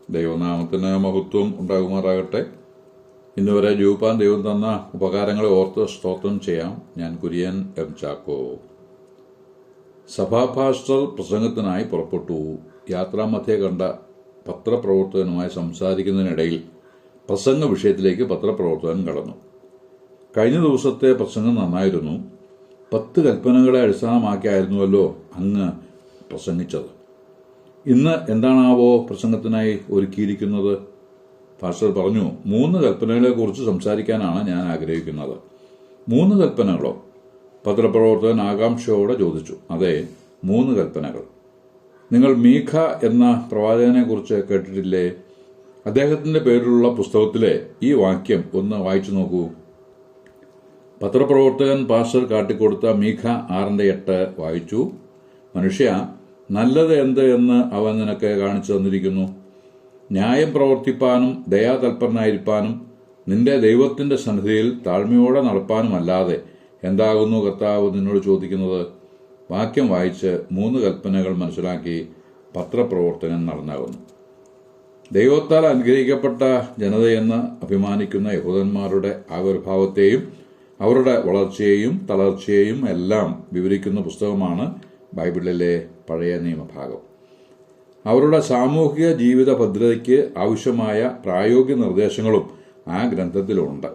ദൈവനാമത്തിന് മഹത്വം ഉണ്ടാകുമാറാകട്ടെ. ഇന്നുവരെ ജീവിപ്പാൻ ദൈവം തന്ന ഉപകാരങ്ങളെ ഓർത്ത് സ്തോത്രം ചെയ്യാം. ഞാൻ കുര്യൻ എം ചാക്കോ. സഭാപാസ്റ്റർ പ്രസംഗത്തിനായി പുറപ്പെട്ടു. യാത്രാമധ്യേ കണ്ട പത്രപ്രവർത്തകനുമായി സംസാരിക്കുന്നതിനിടയിൽ പ്രസംഗ വിഷയത്തിലേക്ക് പത്രപ്രവർത്തകൻ കടന്നു. കഴിഞ്ഞ ദിവസത്തെ പ്രസംഗം നന്നായിരുന്നു. 10 കൽപ്പനകളെ അടിസ്ഥാനമാക്കിയായിരുന്നുവല്ലോ അങ്ങ് പ്രസംഗിച്ചത്. ഇന്ന് എന്താണാവോ പ്രസംഗത്തിനായി ഒരുക്കിയിരിക്കുന്നത്? പാസ്റ്റർ പറഞ്ഞു, 3 കൽപ്പനകളെക്കുറിച്ച് സംസാരിക്കാനാണ് ഞാൻ ആഗ്രഹിക്കുന്നത്. 3 കൽപ്പനകളോ? പത്രപ്രവർത്തകൻ ആകാംക്ഷയോടെ ചോദിച്ചു. അതെ, 3 കൽപ്പനകൾ. നിങ്ങൾ മീഖ എന്ന പ്രവാചകനെക്കുറിച്ച് കേട്ടിട്ടില്ലേ? അദ്ദേഹത്തിന്റെ പേരിലുള്ള പുസ്തകത്തിലെ ഈ വാക്യം ഒന്ന് വായിച്ചു നോക്കൂ. പത്രപ്രവർത്തകൻ പാസ്റ്റർ കാട്ടിക്കൊടുത്ത മീഖ 6:8 വായിച്ചു. മനുഷ്യ, നല്ലത് എന്ത് എന്ന് അവൻ നിനക്ക് കാണിച്ചു തന്നിരിക്കുന്നു. ന്യായം പ്രവർത്തിപ്പാനും ദയാതൽപരനായിരിക്കാനും നിന്റെ ദൈവത്തിന്റെ സന്നിധിയിൽ താഴ്മയോടെ നടപ്പാനുമല്ലാതെ എന്താകുന്നു കർത്താവ് നിന്നോട് ചോദിക്കുന്നത്? വാക്യം വായിച്ച് 3 കൽപ്പനകൾ മനസ്സിലാക്കി പത്രപ്രവർത്തകൻ നടന്നാകുന്നു. ദൈവത്താൽ അനുഗ്രഹിക്കപ്പെട്ട ജനതയെന്ന് അഭിമാനിക്കുന്ന യഹൂദന്മാരുടെ ആവിർഭാവത്തെയും അവരുടെ വളർച്ചയെയും തളർച്ചയെയും എല്ലാം വിവരിക്കുന്ന പുസ്തകമാണ് ബൈബിളിലെ പഴയ നിയമഭാഗം. അവരുടെ സാമൂഹിക ജീവിത ഭദ്രതയ്ക്ക് ആവശ്യമായ പ്രായോഗിക നിർദ്ദേശങ്ങളും ആ ഗ്രന്ഥത്തിലുണ്ട്.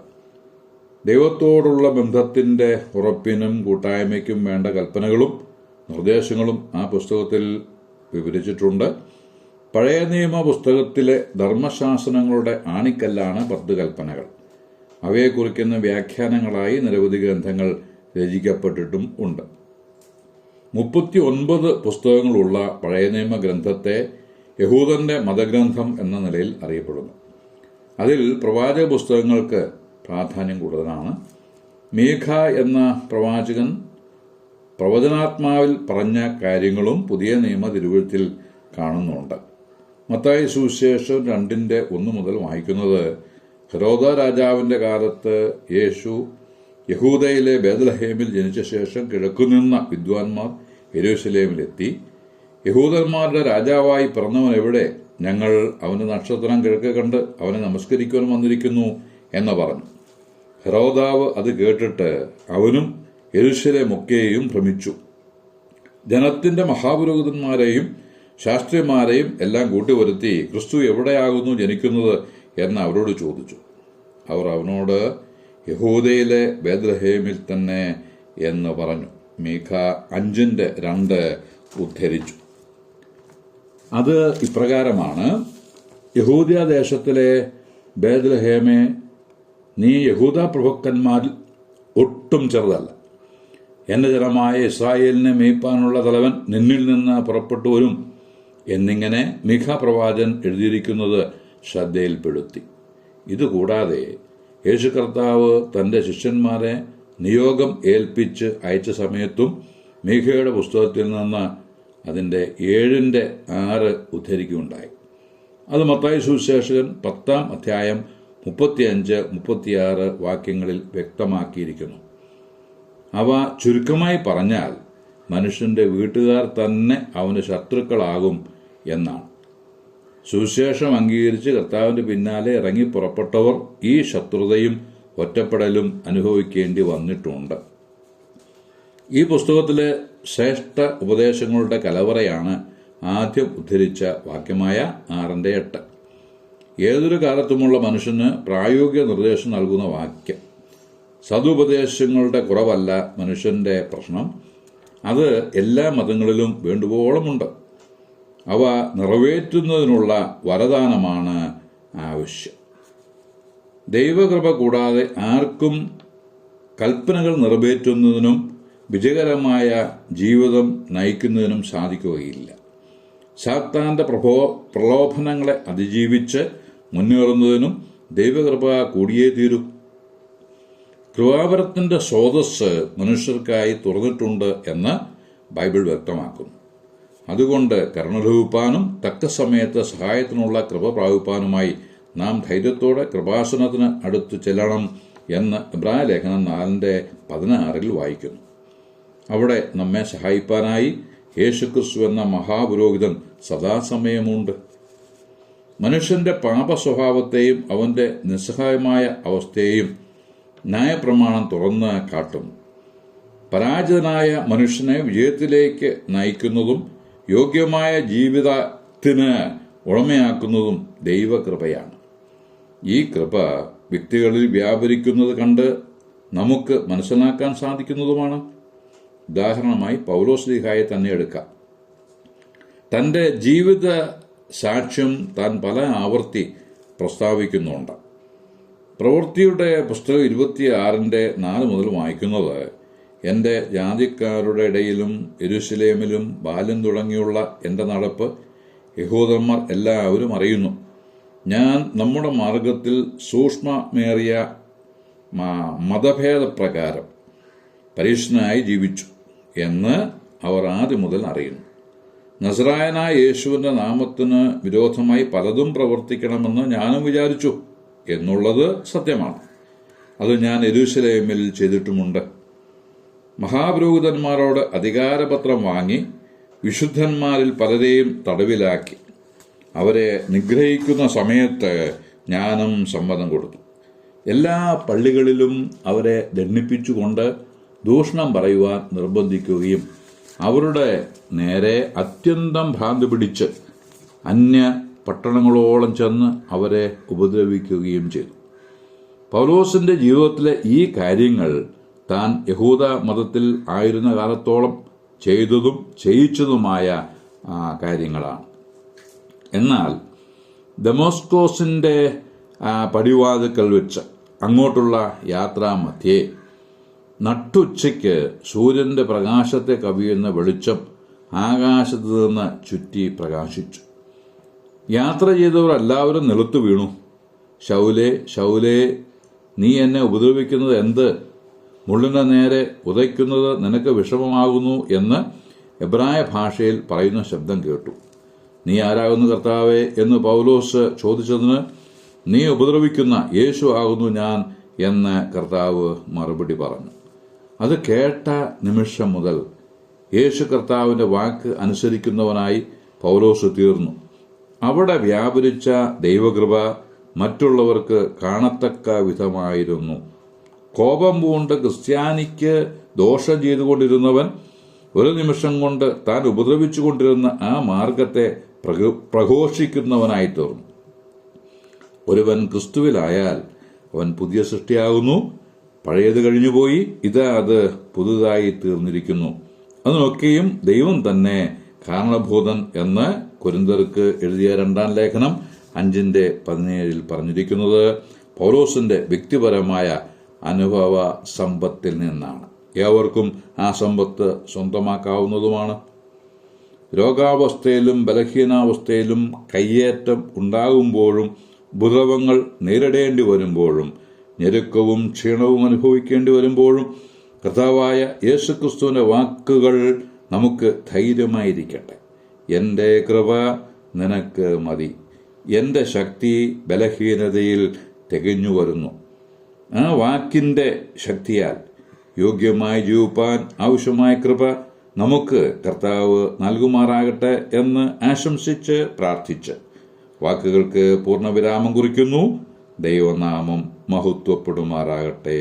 ദൈവത്തോടുള്ള ബന്ധത്തിന്റെ ഉറപ്പിനും കൂട്ടായ്മയ്ക്കും വേണ്ട കൽപ്പനകളും നിർദ്ദേശങ്ങളും ആ പുസ്തകത്തിൽ വിവരിച്ചിട്ടുണ്ട്. പഴയ നിയമ പുസ്തകത്തിലെ ധർമ്മശാസനങ്ങളുടെ ആണിക്കല്ലാണ് 10 കൽപ്പനകൾ. അവയെ കുറിക്കുന്ന വ്യാഖ്യാനങ്ങളായി നിരവധി ഗ്രന്ഥങ്ങൾ രചിക്കപ്പെട്ടിട്ടും ഉണ്ട്. 39 പുസ്തകങ്ങളുള്ള പഴയ നിയമ ഗ്രന്ഥത്തെ യഹൂദന്റെ മതഗ്രന്ഥം എന്ന നിലയിൽ അറിയപ്പെടുന്നു. അതിൽ പ്രവാചക പുസ്തകങ്ങൾക്ക് പ്രാധാന്യം കൂടുതലാണ്. മീഖ എന്ന പ്രവാചകൻ പ്രവചനാത്മാവിൽ പറഞ്ഞ കാര്യങ്ങളും പുതിയ നിയമ തിരുവെഴുത്തിൽ കാണുന്നുണ്ട്. മത്തായി സുവിശേഷം 2:1 മുതൽ വായിക്കുന്നത്, ഹെരോദ രാജാവിന്റെ കാലത്ത് യേശു യഹൂദയിലെ ബേത്ലഹേമിൽ ജനിച്ച ശേഷം കിഴക്കുനിന്ന വിദ്വാൻമാർ യെരൂശലേമിലെത്തി. യഹൂദന്മാരുടെ രാജാവായി പിറന്നവൻ എവിടെ? ഞങ്ങൾ അവന്റെ നക്ഷത്രം കിഴക്ക് കണ്ട് അവനെ നമസ്കരിക്കുവാൻ വന്നിരിക്കുന്നു എന്ന് പറഞ്ഞു. ഹെരോദാവ് അത് കേട്ടിട്ട് അവനും യെരൂശലേമൊക്കെയും ഭ്രമിച്ചു. ജനത്തിന്റെ മഹാപുരോഹിതന്മാരെയും ശാസ്ത്രിമാരെയും എല്ലാം കൂട്ടിവരുത്തി ക്രിസ്തു എവിടെയാകുന്നു ജനിക്കുന്നത് എന്ന് അവരോട് ചോദിച്ചു. അവർ അവനോട് യഹൂദയിലെ ബേത്ലഹേമിൽ തന്നെ എന്ന് പറഞ്ഞു. മീഖ 5:2 ഉദ്ധരിച്ചു. അത് ഇപ്രകാരമാണ്: യഹൂദ്യ ദേശത്തിലെ ബേത്ലഹേമേ, നീ യഹൂദ പ്രഭുക്കന്മാരിൽ ഒട്ടും ചെറുതല്ല. എന്റെ ജനമായ ഇസ്രായേലിനെ മേയ്പ്പാനുള്ള തലവൻ നിന്നിൽ നിന്ന് പുറപ്പെട്ടു വരും എന്നിങ്ങനെ മീഖ പ്രവാചകൻ എഴുതിയിരിക്കുന്നത് ശ്രദ്ധയിൽപ്പെടുത്തി. ഇതുകൂടാതെ യേശു കർത്താവ് തന്റെ ശിഷ്യന്മാരെ നിയോഗം ഏൽപ്പിച്ച് അയച്ച സമയത്തും മീഖയുടെ പുസ്തകത്തിൽ നിന്ന് അതിന്റെ 7:6 ഉദ്ധരിക്കുകയുണ്ടായി. അത് മത്തായി സുവിശേഷകൻ 10-ാം അധ്യായം 35-36 വാക്യങ്ങളിൽ വ്യക്തമാക്കിയിരിക്കുന്നു. അവ ചുരുക്കമായി പറഞ്ഞാൽ മനുഷ്യന്റെ വീട്ടുകാർ തന്നെ അവന് ശത്രുക്കളാകും എന്നാണ്. സുവിശേഷം അംഗീകരിച്ച് കർത്താവിന്റെ പിന്നാലെ ഇറങ്ങി പുറപ്പെട്ടവർ ഈ ശത്രുതയും ഒറ്റപ്പെടലും അനുഭവിക്കേണ്ടി വന്നിട്ടുണ്ട്. ഈ പുസ്തകത്തിലെ ശ്രേഷ്ഠ ഉപദേശങ്ങളുടെ കലവറയാണ് ആദ്യം ഉദ്ധരിച്ച വാക്യമായ 6:8. ഏതൊരു കാലത്തുമുള്ള മനുഷ്യന് പ്രായോഗിക നിർദ്ദേശം നൽകുന്ന വാക്യം. സതുപദേശങ്ങളുടെ കുറവല്ല മനുഷ്യന്റെ പ്രശ്നം. അത് എല്ലാ മതങ്ങളിലും വേണ്ടുവോളമുണ്ട്. അവ നിറവേറ്റുന്നതിനുള്ള വരദാനമാണ് ആവശ്യം. ദൈവകൃപ കൂടാതെ ആർക്കും കൽപ്പനകൾ നിറവേറ്റുന്നതിനും വിജയകരമായ ജീവിതം നയിക്കുന്നതിനും സാധിക്കുകയില്ല. സാത്താന്റെ പ്രലോഭനങ്ങളെ അതിജീവിച്ച് മുന്നേറുന്നതിനും ദൈവകൃപ കൂടിയേ തീരൂ. കൃപാവരത്തിന്റെ സ്രോതസ് മനുഷ്യർക്കായി തുറന്നിട്ടുണ്ട് എന്ന് ബൈബിൾ വ്യക്തമാക്കുന്നു. അതുകൊണ്ട് കരുണ ലഭിപ്പാനും തക്ക സമയത്ത് സഹായത്തിനുള്ള കൃപ പ്രാപിപ്പാനുമായി നാം ധൈര്യത്തോടെ കൃപാസനത്തിന് അടുത്ത് ചെല്ലണം എന്ന് ഇബ്രായ ലേഖനം 4:16 വായിക്കുന്നു. അവിടെ നമ്മെ സഹായിപ്പാനായി യേശുക്രിസ്തു എന്ന മഹാപുരോഹിതൻ സദാസമയമുണ്ട്. മനുഷ്യന്റെ പാപസ്വഭാവത്തെയും അവന്റെ നിസ്സഹായമായ അവസ്ഥയെയും ന്യായപ്രമാണം തുറന്ന് കാട്ടും. പരാജിതനായ മനുഷ്യനെ വിജയത്തിലേക്ക് നയിക്കുന്നതും യോഗ്യമായ ജീവിതത്തിന് ഉടമയാക്കുന്നതും ദൈവകൃപയാണ്. ഈ കൃപ വ്യക്തികളിൽ വ്യാപരിക്കുന്നത് കണ്ട് നമുക്ക് മനസ്സിലാക്കാൻ സാധിക്കുന്നതുമാണ്. ഉദാഹരണമായി പൗലോസ്ലീഹായെ തന്നെ എടുക്കാം. തന്റെ ജീവിത സാക്ഷ്യം താൻ പല ആവർത്തി പ്രസ്താവിക്കുന്നുണ്ട്. പ്രവൃത്തിയുടെ പുസ്തകം 26:4 മുതൽ വായിക്കുന്നത്, എൻ്റെ ജാതിക്കാരുടെ ഇടയിലും യെരൂശലേമിലും ബാല്യം തുടങ്ങിയുള്ള എൻ്റെ നടപ്പ് യഹൂദന്മാർ എല്ലാവരും അറിയുന്നു. ഞാൻ നമ്മുടെ മാർഗത്തിൽ സൂക്ഷ്മമേറിയ മതഭേദപ്രകാരം പരീക്ഷനായി ജീവിച്ചു എന്ന് അവർ ആദ്യം മുതൽ അറിയുന്നു. നസറായനായ യേശുവിൻ്റെ നാമത്തിന് വിരോധമായി പലതും പ്രവർത്തിക്കണമെന്ന് ഞാനും വിചാരിച്ചു എന്നുള്ളത് സത്യമാണ്. അത് ഞാൻ യെരൂശലേമിൽ ചെയ്തിട്ടുമുണ്ട്. മഹാപുരോഹിതന്മാരോട് അധികാരപത്രം വാങ്ങി വിശുദ്ധന്മാരിൽ പലരെയും തടവിലാക്കി അവരെ നിഗ്രഹിക്കുന്ന സമയത്ത് ഞാനും സമ്മതം കൊടുത്തു. എല്ലാ പള്ളികളിലും അവരെ ദണ്ഡിപ്പിച്ചുകൊണ്ട് ദൂഷണം പറയുവാൻ നിർബന്ധിക്കുകയും അവരുടെ നേരെ അത്യന്തം ഭ്രാന്ത് പിടിച്ച് അന്യ പട്ടണങ്ങളോളം ചെന്ന് അവരെ ഉപദ്രവിക്കുകയും ചെയ്തു. പൗലോസിന്റെ ജീവിതത്തിലെ ഈ കാര്യങ്ങൾ താൻ യഹൂദ മതത്തിൽ ആയിരുന്ന കാലത്തോളം ചെയ്തതും ചെയ്യിച്ചതുമായ കാര്യങ്ങളാണ്. എന്നാൽ ദമസ്കോസിന്റെ പടിവാതിക്കൽ വെച്ച് അങ്ങോട്ടുള്ള യാത്രാമധ്യേ നട്ടുച്ചയ്ക്ക് സൂര്യന്റെ പ്രകാശത്തെ കവിയുന്ന വെളിച്ചം ആകാശത്ത് നിന്ന് ചുറ്റി പ്രകാശിച്ചു. യാത്ര ചെയ്തവർ എല്ലാവരും നിലത്തു വീണു. ശൗലേ, ശൗലേ, നീ എന്നെ ഉപദ്രവിക്കുന്നത് എന്ത്? മുള്ളിന്റെ നേരെ ഉദയ്ക്കുന്നത് നിനക്ക് വിഷമമാകുന്നു എന്ന് എബ്രായ ഭാഷയിൽ പറയുന്ന ശബ്ദം കേട്ടു. നീ ആരാകുന്നു കർത്താവേ എന്ന് പൗലോസ് ചോദിച്ചതിന്, നീ ഉപദ്രവിക്കുന്ന യേശു ആകുന്നു ഞാൻ എന്ന് കർത്താവ് മറുപടി പറഞ്ഞു. അത് കേട്ട നിമിഷം മുതൽ യേശു കർത്താവിന്റെ വാക്ക് അനുസരിക്കുന്നവനായി പൗലോസ് തീർന്നു. അവിടെ വ്യാപരിച്ച ദൈവകൃപ മറ്റുള്ളവർക്ക് കാണത്തക്ക വിധമായിരുന്നു. കോപം പൂണ്ട് ക്രിസ്ത്യാനിക്ക് ദോഷം ചെയ്തുകൊണ്ടിരുന്നവൻ ഒരു നിമിഷം കൊണ്ട് താൻ ഉപദ്രവിച്ചുകൊണ്ടിരുന്ന ആ മാർഗത്തെ പ്രഘോഷിക്കുന്നവനായി തീർന്നു. ഒരുവൻ ക്രിസ്തുവിലായാൽ അവൻ പുതിയ സൃഷ്ടിയാകുന്നു. പഴയത് കഴിഞ്ഞുപോയി, ഇതാ അത് പുതുതായി തീർന്നിരിക്കുന്നു. അതിനൊക്കെയും ദൈവം തന്നെ കാരണഭൂതൻ എന്ന് കൊരിന്ത്യർക്ക് എഴുതിയ 2-ാം ലേഖനം 5:17 പറഞ്ഞിരിക്കുന്നത് പൗലോസിന്റെ വ്യക്തിപരമായ അനുഭവ സമ്പത്തിൽ നിന്നാണ്. ഏവർക്കും ആ സമ്പത്ത് സ്വന്തമാക്കാവുന്നതുമാണ്. രോഗാവസ്ഥയിലും ബലഹീനാവസ്ഥയിലും കയ്യേറ്റം ഉണ്ടാകുമ്പോഴും ഉപദ്രവങ്ങൾ നേരിടേണ്ടി വരുമ്പോഴും ഞെരുക്കവും ക്ഷീണവും അനുഭവിക്കേണ്ടി വരുമ്പോഴും കർത്താവായ യേശുക്രിസ്തുവിന്റെ വാക്കുകൾ നമുക്ക് ധൈര്യമായിരിക്കട്ടെ. എൻ്റെ കൃപ നിനക്ക് മതി, എൻ്റെ ശക്തി ബലഹീനതയിൽ തികഞ്ഞു വരുന്നു. ആ വാക്കിന്റെ ശക്തിയാൽ യോഗ്യമായി ജീവിപ്പാൻ ആവശ്യമായ കൃപ നമുക്ക് കർത്താവ് നൽകുമാറാകട്ടെ എന്ന് ആശംസിച്ച് പ്രാർത്ഥിച്ച് വാക്കുകൾക്ക് പൂർണ്ണവിരാമം കുറിക്കുന്നു. ദൈവനാമം മഹത്വപ്പെടുമാറാകട്ടെ.